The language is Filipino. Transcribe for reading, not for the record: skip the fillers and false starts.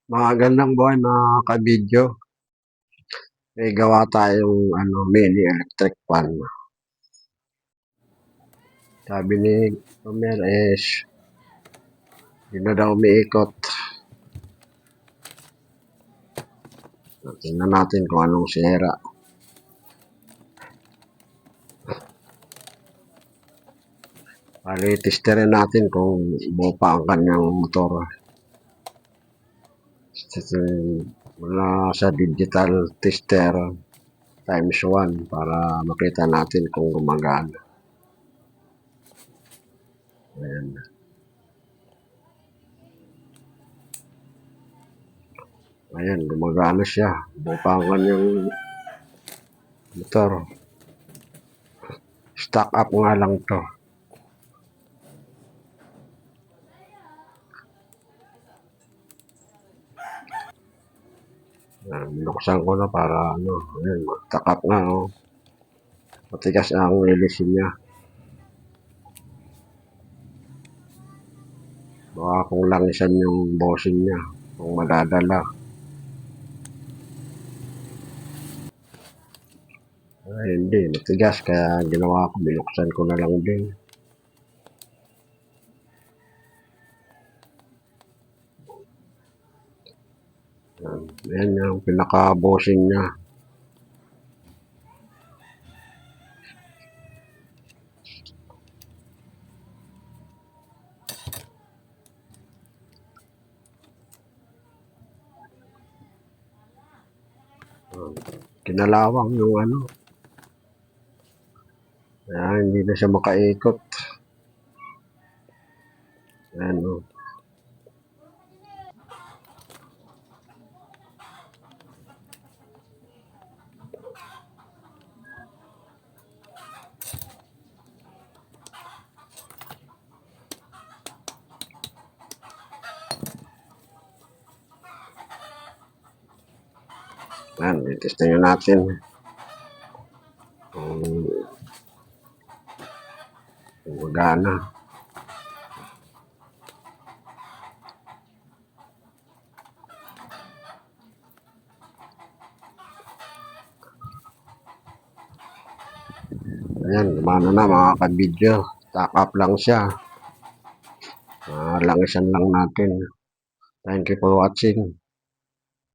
Magandang buhay mga ka-video. May gawa tayong mini electric fan. Sabi ni Homer is hindi na daw umiikot. Tingnan natin kung anong sira. Testerin natin kung buo pa ang kanyang motor. Mula sa digital tester times 1 para makita natin kung gumagana. Ayan. Ayan, gumagana siya. Buo pa ang kanyang motor. Stock up nga lang to. Binuksan ko na para ayan, stock up nga. Matigas ang ilisin niya. Baka kung langisan yung bossing niya, kung madadala. Ay, hindi, matigas, kaya ginawa ko, binuksan ko na lang din. Ayan yung pinaka-bossing niya. Kinalawang yung kaya hindi na siya makaikot. Ayan Ayan, itestin natin kung gumagana. Ayan, gumana na mga ka-video. Stock up lang siya. Langisan lang natin. Thank you for watching.